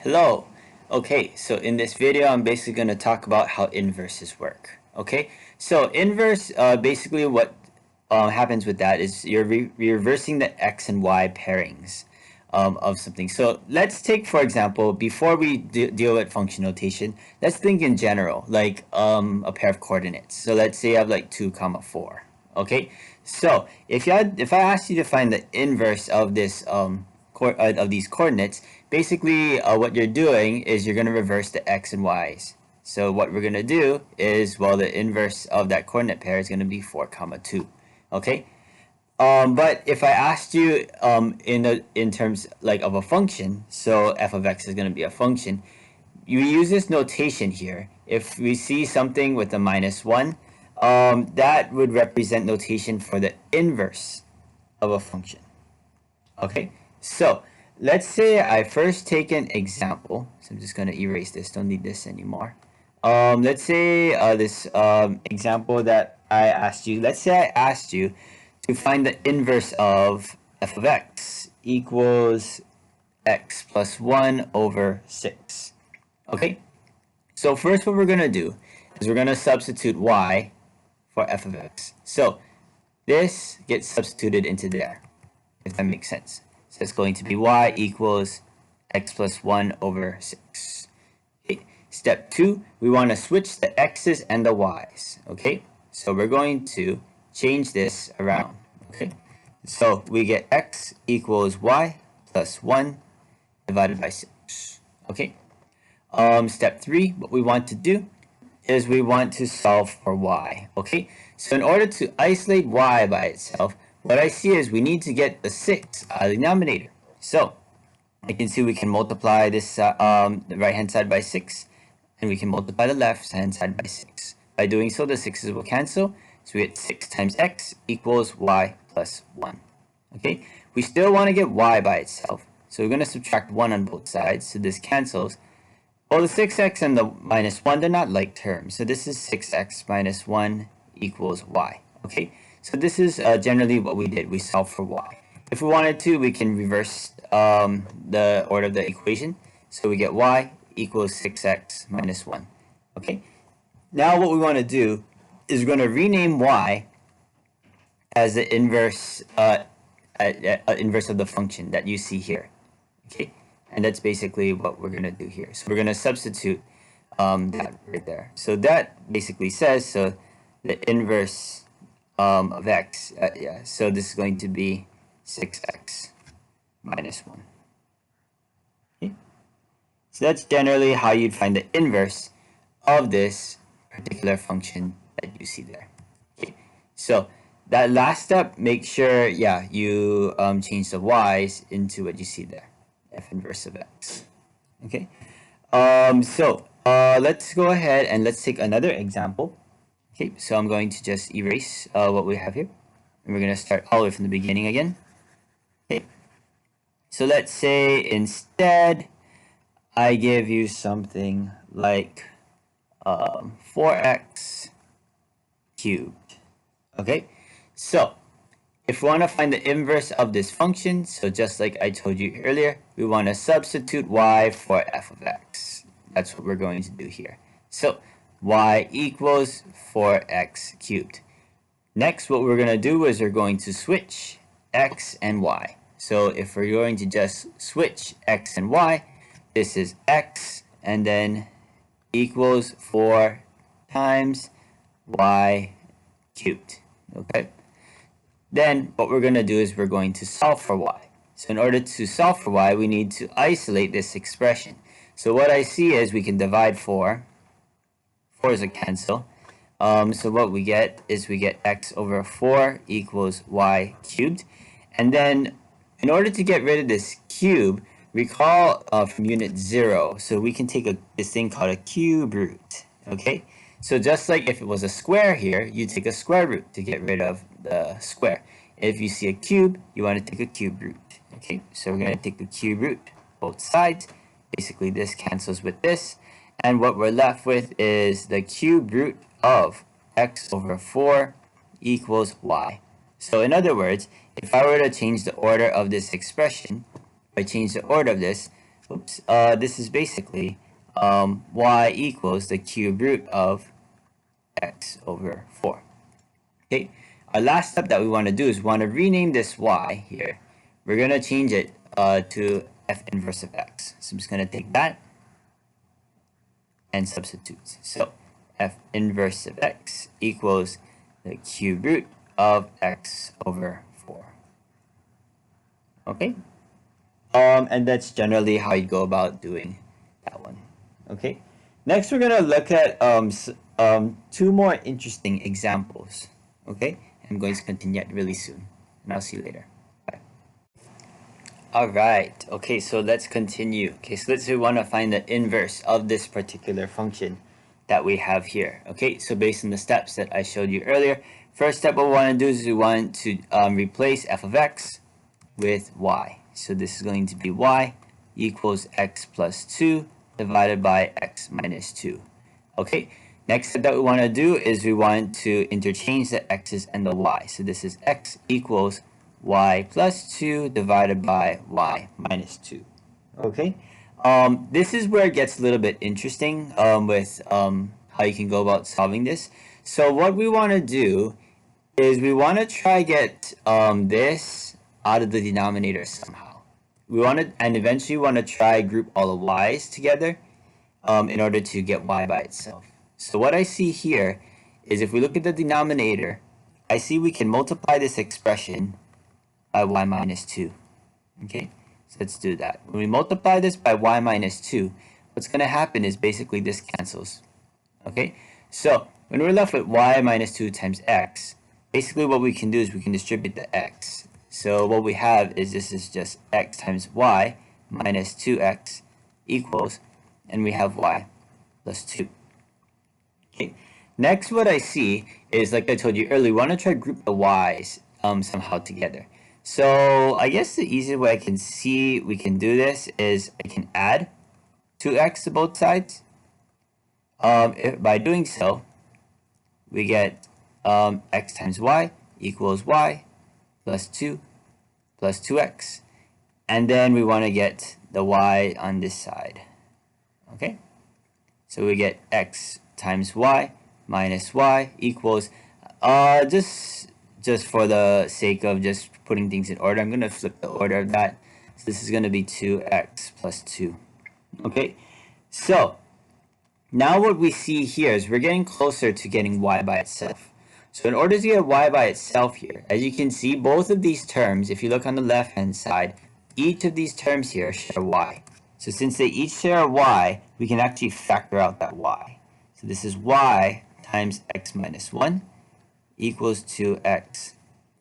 Hello. Okay, so in this video, I'm basically going to talk about how inverses work. Okay, so inverse, basically what happens with that is you're reversing the x and y pairings of something. So let's take, for example, before we deal with function notation, let's think in general, like a pair of coordinates. So let's say I have like 2 comma 4. Okay, so if I asked you to find the inverse of this of these coordinates, basically what you're doing is you're going to reverse the x and y's. So what we're going to do is, well, the inverse of that coordinate pair is going to be 4 comma 2. Okay, but if I asked you in terms like of a function, so f of x is going to be a function, you use this notation here. If we see something with a -1, that would represent notation for the inverse of a function. Okay, so let's say I first take an example. So I'm just going to erase this, don't need this anymore. Let's say this example that I asked you, let's say I asked you to find the inverse of f of x equals x plus 1 over 6. Okay, so first what we're going to do is we're going to substitute y for f of x. So this gets substituted into there, if that makes sense. So it's going to be y equals x plus 1 over 6. Okay. Step 2, we want to switch the x's and the y's. Okay, so we're going to change this around. Okay, so we get x equals y plus 1 divided by 6. Okay, step 3, what we want to do is we want to solve for y. Okay, so in order to isolate y by itself, what I see is we need to get the 6 out of the denominator. So I can see we can multiply this the right hand side by 6, and we can multiply the left hand side by 6. By doing so, the 6's will cancel, so we get 6 times x equals y plus 1. Okay, we still want to get y by itself, so we're going to subtract 1 on both sides, so this cancels. Well, the 6x and the -1, they're not like terms, so this is 6x minus 1 equals y. Okay, so this is generally what we did. We solved for y. If we wanted to, we can reverse the order of the equation. So we get y equals 6x minus 1. Okay, now what we want to do is we're going to rename y as the inverse inverse of the function that you see here. Okay, and that's basically what we're going to do here. So we're going to substitute that right there. So that basically says, so the inverse of x, yeah, so this is going to be 6x minus 1. Okay, so that's generally how you'd find the inverse of this particular function that you see there. Okay, so that last step, make sure, yeah, you change the y's into what you see there, f inverse of x. Okay, so let's go ahead and let's take another example. Okay, so I'm going to just erase what we have here, and we're going to start all the way from the beginning again. Okay, so let's say instead I give you something like 4x cubed. Okay, so if we want to find the inverse of this function, so just like I told you earlier, we want to substitute y for f of x. That's what we're going to do here. So y equals 4x cubed. Next, what we're going to do is we're going to switch x and y. So if we're going to just switch x and y, this is x and then equals 4 times y cubed. Okay, then what we're going to do is we're going to solve for y. So in order to solve for y, we need to isolate this expression. So what I see is we can divide 4. 4 is a cancel. So what we get is we get x over 4 equals y cubed. And then in order to get rid of this cube, recall from unit 0, so we can take this thing called a cube root. Okay, so just like if it was a square here, you take a square root to get rid of the square. If you see a cube, you want to take a cube root. Okay, so we're going to take the cube root both sides. Basically this cancels with this, and what we're left with is the cube root of x over 4 equals y. So in other words, if I were to change the order of this expression, if I change the order of this, oops, this is basically y equals the cube root of x over 4. Okay, our last step that we want to do is we want to rename this y here. We're going to change it to f inverse of x. So I'm just going to take that and substitute. So f inverse of x equals the cube root of x over 4. Okay, and that's generally how you go about doing that one. Okay, next we're going to look at two more interesting examples. Okay, I'm going to continue it really soon, and I'll see you later. Bye. All right, okay, so let's continue. Okay, so let's say we want to find the inverse of this particular function that we have here. Okay, so based on the steps that I showed you earlier, first step what we want to do is we want to replace f of x with y. So this is going to be y equals x plus 2 divided by x minus 2. Okay, next step that we want to do is we want to interchange the x's and the y. So this is x equals y plus 2 divided by y minus 2. Okay, this is where it gets a little bit interesting with how you can go about solving this. So what we want to do is we want to try get this out of the denominator somehow. We want to, and eventually want to try group all the y's together in order to get y by itself. So what I see here is if we look at the denominator, I see we can multiply this expression by y minus 2. Okay, so let's do that. When we multiply this by y minus 2, what's going to happen is basically this cancels. Okay, so when we're left with y minus 2 times x, basically what we can do is we can distribute the x. So what we have is this is just x times y minus 2x equals, and we have y plus 2. Okay. Next, what I see is, like I told you earlier, we want to try to group the y's somehow together. So I guess the easiest way I can see we can do this is I can add 2x to both sides. By doing so, we get x times y equals y plus 2 plus 2x. And then we want to get the y on this side. Okay? So we get x times y minus y equals, just for the sake of just putting things in order, I'm going to flip the order of that. So this is going to be 2x plus 2. Okay? So now what we see here is we're getting closer to getting y by itself. So in order to get y by itself here, as you can see, both of these terms, if you look on the left-hand side, each of these terms here share y. So since they each share y, we can actually factor out that y. So this is y times x minus 1 equals 2x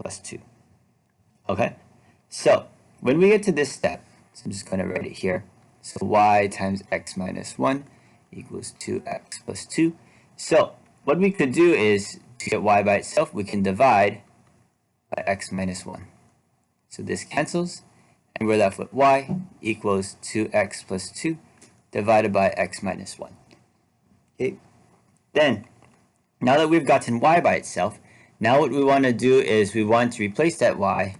plus 2. Okay? So when we get to this step, so I'm just going to write it here. So y times x minus 1 equals 2x plus 2. So what we could do is, to get y by itself, we can divide by x minus 1. So this cancels, and we're left with y equals 2x plus 2 divided by x minus 1. Okay. Then, now that we've gotten y by itself, now what we want to do is we want to replace that y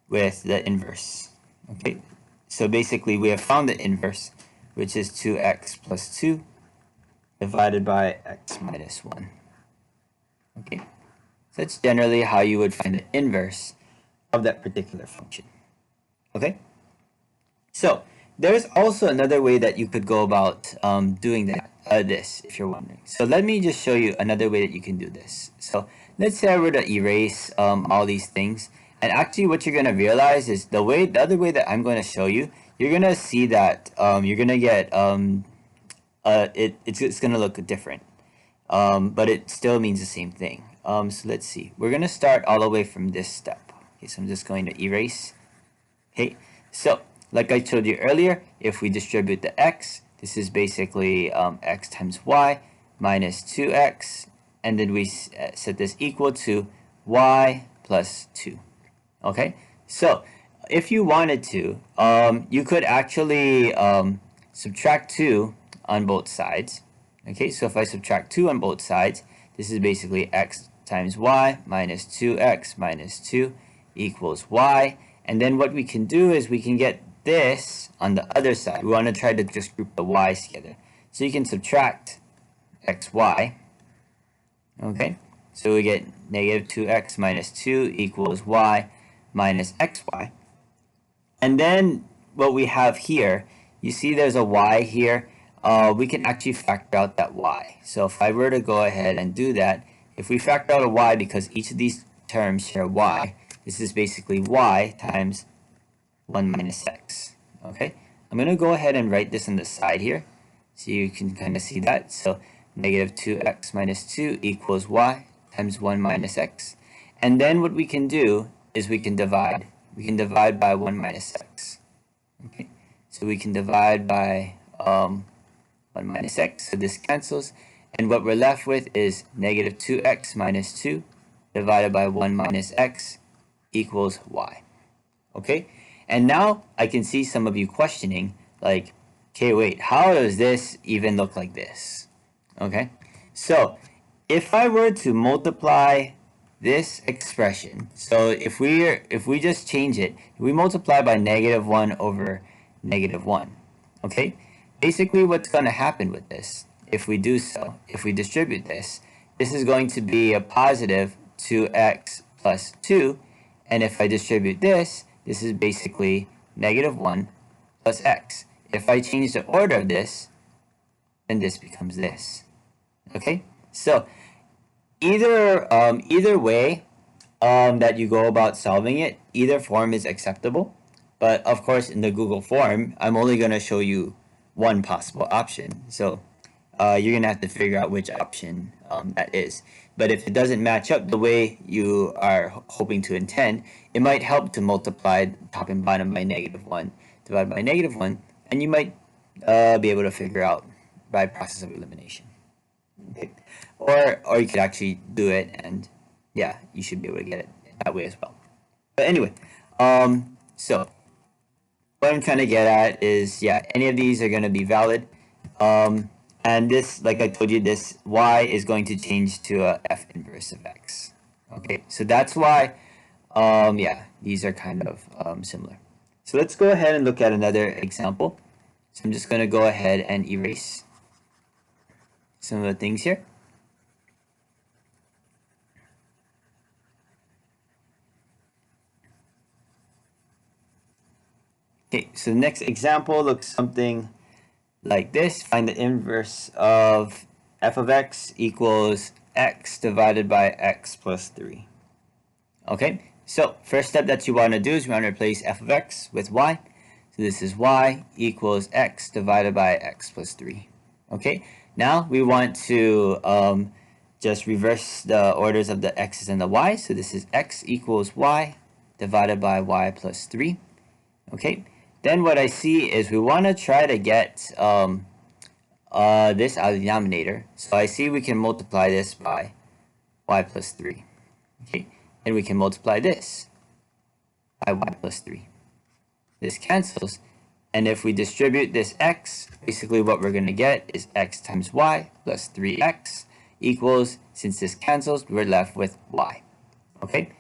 with the inverse. Okay, so basically we have found the inverse, which is 2x plus 2 divided by x minus 1. Okay, so that's generally how you would find the inverse of that particular function. Okay, so there's also another way that you could go about doing that, this, if you're wondering. So let me just show you another way that you can do this. So let's say I were to erase all these things, and actually what you're going to realize is the other way that I'm going to show you, you're going to see that you're going to get it's going to look different. But it still means the same thing. So let's see. We're going to start all the way from this step. Okay, so I'm just going to erase. Okay, so like I told you earlier, if we distribute the x, this is basically x times y minus 2x, and then we set this equal to y plus 2. Okay, so if you wanted to, you could actually subtract 2 on both sides. Okay, so if I subtract 2 on both sides, this is basically x times y minus 2x minus 2 equals y. And then what we can do is we can get this on the other side, we want to try to just group the y's together. So you can subtract xy. Okay, so we get negative 2x minus 2 equals y minus xy. And then what we have here, you see there's a y here. We can actually factor out that y. So if I were to go ahead and do that, if we factor out a y, because each of these terms share y, this is basically y times 1 minus x. Okay, I'm going to go ahead and write this on the side here so you can kind of see that. So negative 2x minus 2 equals y times 1 minus x. And then what we can do is we can divide. We can divide by 1 minus x. Okay, so we can divide by 1 minus x, so this cancels. And what we're left with is negative 2x minus 2 divided by 1 minus x equals y. Okay, and now I can see some of you questioning, like, okay, wait, how does this even look like this? Okay, so if I were to multiply this expression, so if we just change it, if we multiply by negative 1 over negative 1, okay, basically what's going to happen with this, if we do so, if we distribute this, this is going to be a positive 2x plus 2, and if I distribute this, this is basically negative 1 plus x. If I change the order of this, then this becomes this. Okay, so either way that you go about solving it, either form is acceptable. But of course, in the Google form, I'm only going to show you one possible option. So you're going to have to figure out which option that is. But if it doesn't match up the way you are hoping to intend, it might help to multiply top and bottom by negative 1, divided by negative 1, and you might be able to figure out by process of elimination. Okay. Or you could actually do it, and yeah, you should be able to get it that way as well. But anyway, so what I'm trying to get at is, yeah, any of these are going to be valid. And this, like I told you, this y is going to change to a f inverse of x. Okay, so that's why, yeah, these are kind of similar. So let's go ahead and look at another example. So I'm just going to go ahead and erase some of the things here. Okay, so the next example looks something like this. Find the inverse of f of x equals x divided by x plus 3. Okay, so first step that you want to do is you want to replace f of x with y. So this is y equals x divided by x plus 3. Okay, now we want to just reverse the orders of the x's and the y's. So this is x equals y divided by y plus 3. Okay, then what I see is we want to try to get this out of the denominator. So I see we can multiply this by y plus 3. Okay, and we can multiply this by y plus 3. This cancels, and if we distribute this x, basically what we're going to get is x times y plus 3x equals, since this cancels, we're left with y. Okay,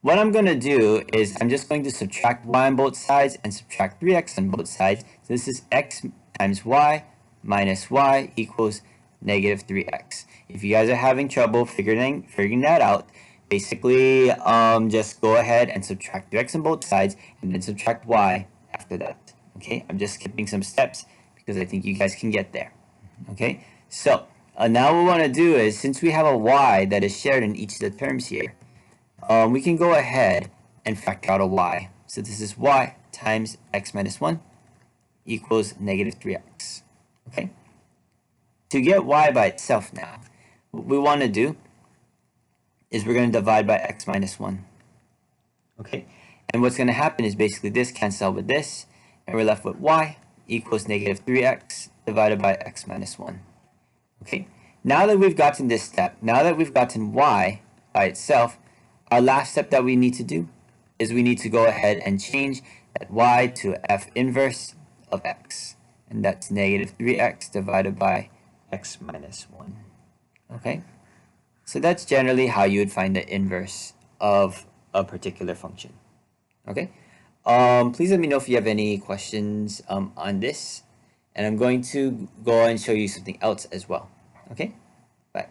what I'm going to do is I'm just going to subtract y on both sides and subtract 3x on both sides. So this is x times y minus y equals negative 3x. If you guys are having trouble figuring that out, basically just go ahead and subtract 3x on both sides and then subtract y after that. Okay, I'm just skipping some steps because I think you guys can get there. Okay, so now what we want to do is, since we have a y that is shared in each of the terms here, we can go ahead and factor out a y. So this is y times x minus 1 equals negative 3x. Okay, to get y by itself now, what we want to do is we're going to divide by x minus 1. Okay, and what's going to happen is basically this cancels out with this, and we're left with y equals negative 3x divided by x minus 1. Okay, now that we've gotten this step, now that we've gotten y by itself, our last step that we need to do is we need to go ahead and change that y to f inverse of x, and that's negative 3x divided by x minus 1. Okay, so that's generally how you would find the inverse of a particular function. Okay, Please let me know if you have any questions on this, and I'm going to go and show you something else as well. Okay, bye.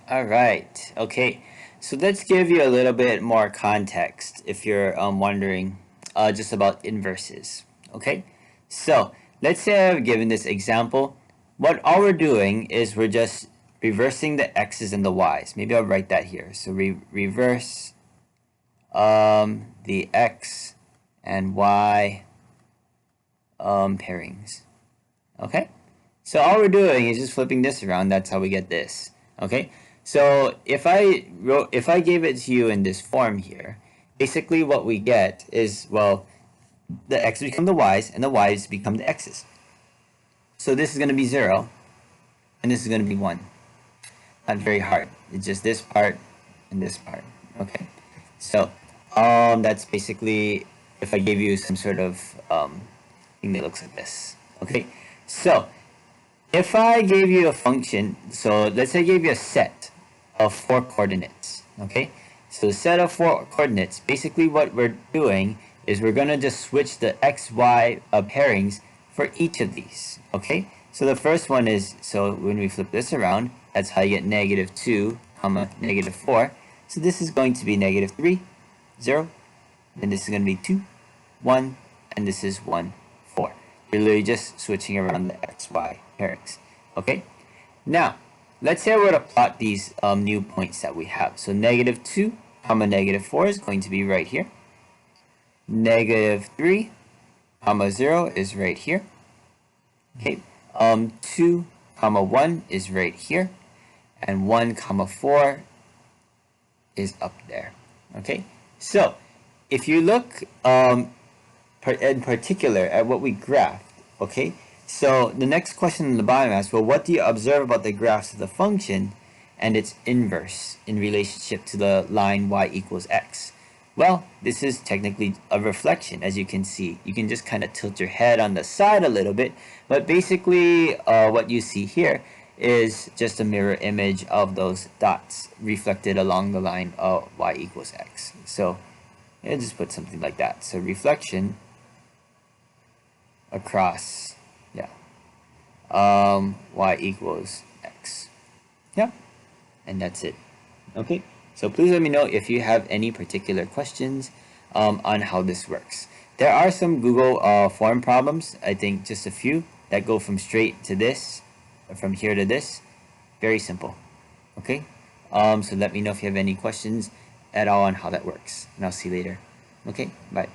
All right. Okay. So let's give you a little bit more context if you're wondering just about inverses. Okay. So let's say I've given this example. What all we're doing is we're just reversing the x's and the y's. Maybe I'll write that here. So reverse the x and y pairings. Okay. So all we're doing is just flipping this around. That's how we get this. Okay. So if I gave it to you in this form here, basically what we get is, well, the x's become the y's and the y's become the x's. So this is going to be 0 and this is going to be 1. Not very hard. It's just this part and this part. Okay. So that's basically if I gave you some sort of thing that looks like this. Okay. So if I gave you a function, so let's say I gave you a set of 4 coordinates, okay? So the set of 4 coordinates, basically what we're doing is we're going to just switch the x, y pairings for each of these, okay? So the first one is, so when we flip this around, that's how you get -2, comma, -4. So this is going to be -3, 0, and this is going to be 2, 1, and this is 1, 4. You're literally just switching around the x, y pairings, okay? Now, let's say I were to plot these new points that we have. So -2, comma, -4 is going to be right here. -3, comma, 0 is right here. Okay, 2, comma, 1 is right here. And 1, comma, 4 is up there. Okay, so if you look in particular at what we graphed, okay, so the next question in the bottom asks, well, what do you observe about the graphs of the function and its inverse in relationship to the line y equals x? Well, this is technically a reflection, as you can see. You can just kind of tilt your head on the side a little bit, but basically what you see here is just a mirror image of those dots reflected along the line of y equals x. So I'll just put something like that. So reflection across, yeah, y equals x. Yeah, and that's it. Okay, so please let me know if you have any particular questions on how this works. There are some Google form problems, I think just a few, that go from straight to this, or from here to this. Very simple. Okay, so let me know if you have any questions at all on how that works, and I'll see you later. Okay, bye.